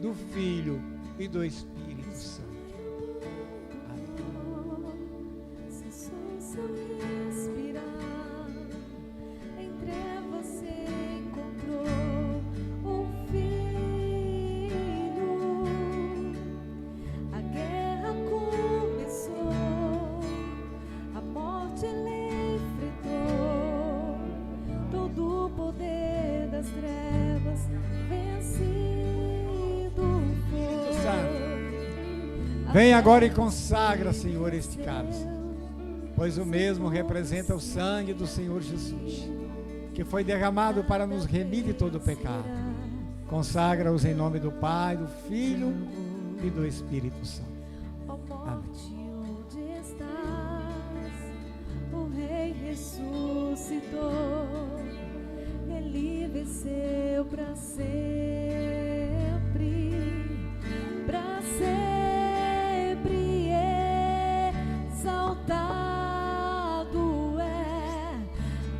do Filho e do Espírito Santo. Vem agora e consagra, Senhor, este cálice, pois o mesmo representa o sangue do Senhor Jesus, que foi derramado para nos remir de todo o pecado. Consagra-os em nome do Pai, do Filho e do Espírito Santo. Amém. Onde estás? O Rei ressuscitou, Ele venceu para sempre, para sempre. Exaltado é,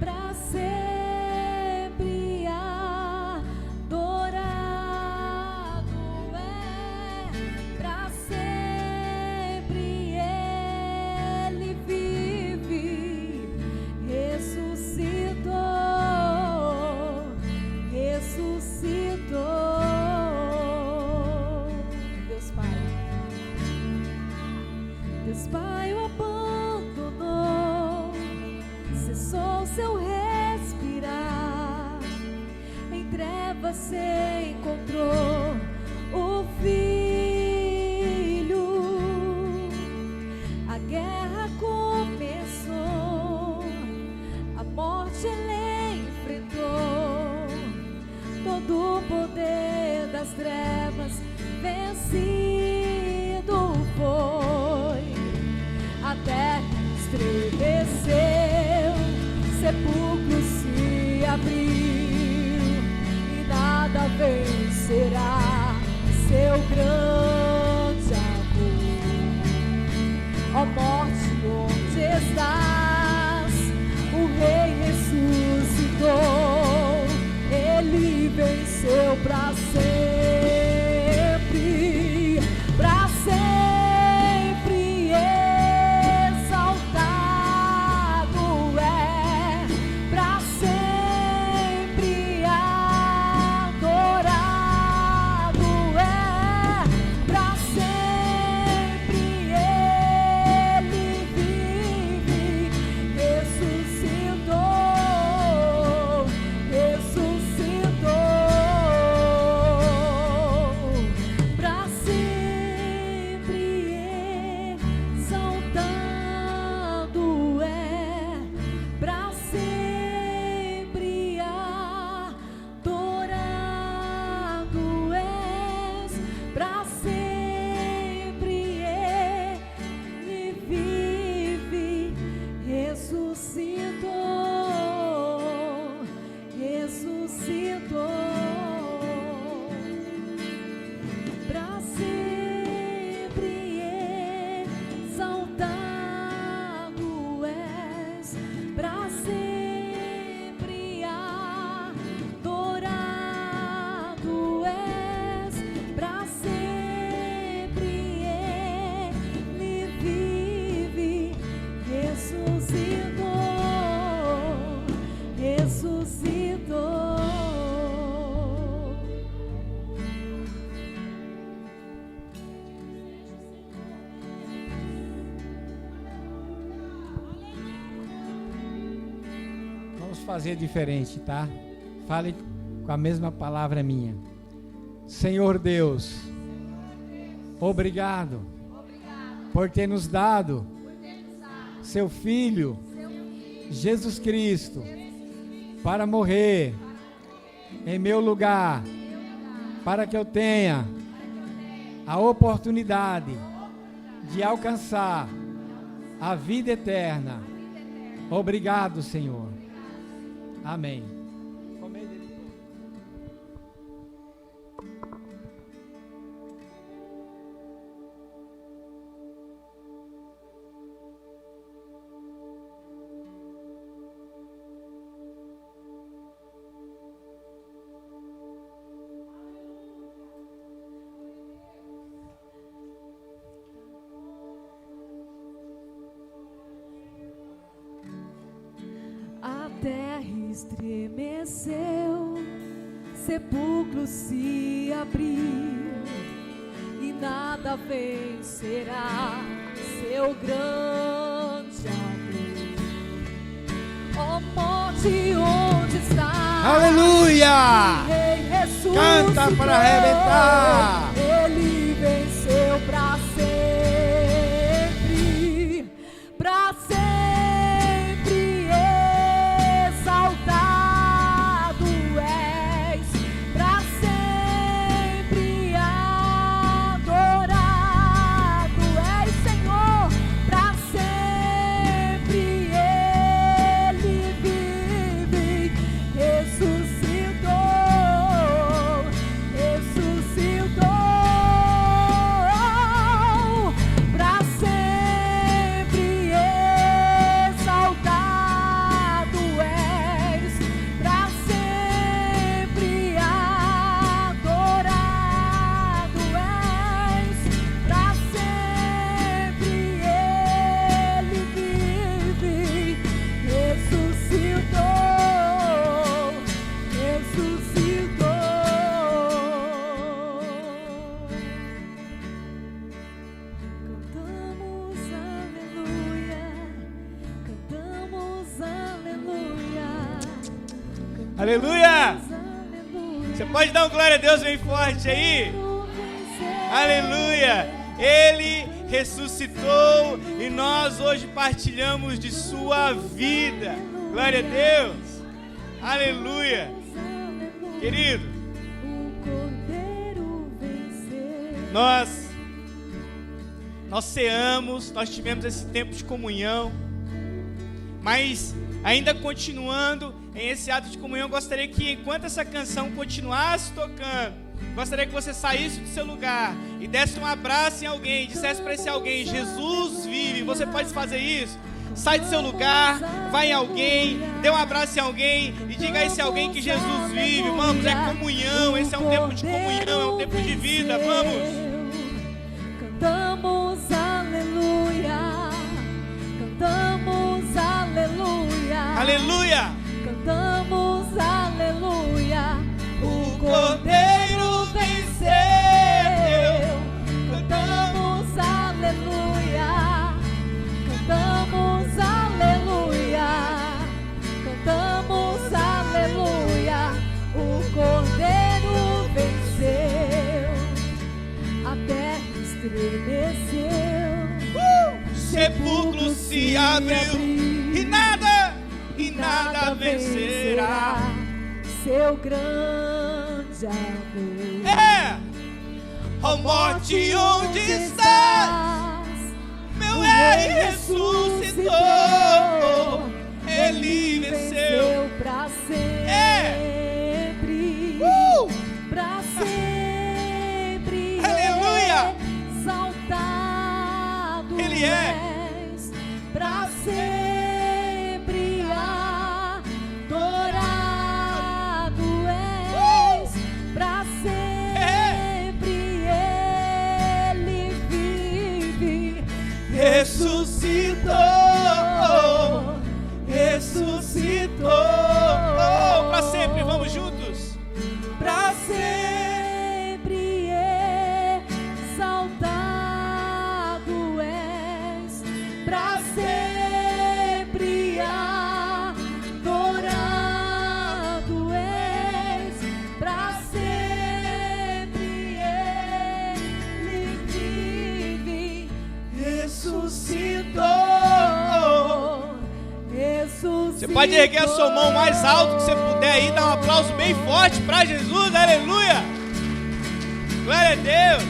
para sempre adorado é, para sempre Ele vive, ressuscitou, ressuscitou. Deus Pai, Deus Pai o abandonou, cessou seu respirar, em trevas se encontrou o Filho. A guerra começou, a morte ele enfrentou, todo o poder das trevas vencido foi. A terra estremeceu, sepulcro se abriu, e nada vencerá seu grande amor. Ó morte, onde estás? O Rei ressuscitou, Ele venceu para sempre, para sempre. Fazer diferente, tá? Fale com a mesma palavra minha. Senhor Deus, obrigado por ter nos dado seu Filho, Jesus Cristo, para morrer em meu lugar, para que eu tenha a oportunidade de alcançar a vida eterna. Obrigado, Senhor. Amém. estremeceu, sepulcro se abriu e nada vencerá seu grande amor. Ó morte, onde está? Aleluia! O Rei ressuscitou. Canta para arrebentar. Ele venceu para sempre, para sempre exaltado és, para sempre adorado és, Senhor, para sempre Ele vive, ressuscitou, para sempre exaltado és, para sempre adorado és, para sempre Ele vive, ressuscitou. Cantamos aleluia, cantamos aleluia, Aleluia! aleluia. Você pode dar um glória a Deus bem forte aí? Venceu. Aleluia! Ele ressuscitou e nós hoje partilhamos de sua vida. Glória a Deus! Aleluia! Querido, O Cordeiro venceu. nós ceamos, nós tivemos esse tempo de comunhão, mas ainda continuando em esse ato de comunhão, eu gostaria que enquanto essa canção continuasse tocando, gostaria que você saísse do seu lugar e desse um abraço em alguém, dissesse para esse alguém: Jesus vive. Você pode fazer isso? Sai do seu lugar, vai em alguém, dê um abraço em alguém e diga a esse alguém que Jesus vive. Vamos, é comunhão, esse é um tempo de comunhão, é um tempo de vida, vamos. Cantamos aleluia, cantamos aleluia, Aleluia! cantamos aleluia. O Cordeiro venceu. Cantamos aleluia, cantamos aleluia, cantamos aleluia. O Cordeiro venceu, a terra estremeceu, Sepulcro se abriu e nada vencerá. seu grande amor. É! Ó morte, onde estás? Meu rei ressuscitou. Ele venceu. Pra sempre. Pra sempre. Aleluia. Exaltado Ele é. és, pra sempre adorado és, pra sempre Ele vive, Ressuscitou. Ressuscitou. Para sempre, vamos juntos. pra sempre exaltado és, pra sempre adorado és, pra sempre Ele vive, Ressuscitou. ressuscitou. Você pode erguer a sua mão mais alto que você puder aí, dar um aplauso bem forte para Jesus, aleluia! Glória a Deus!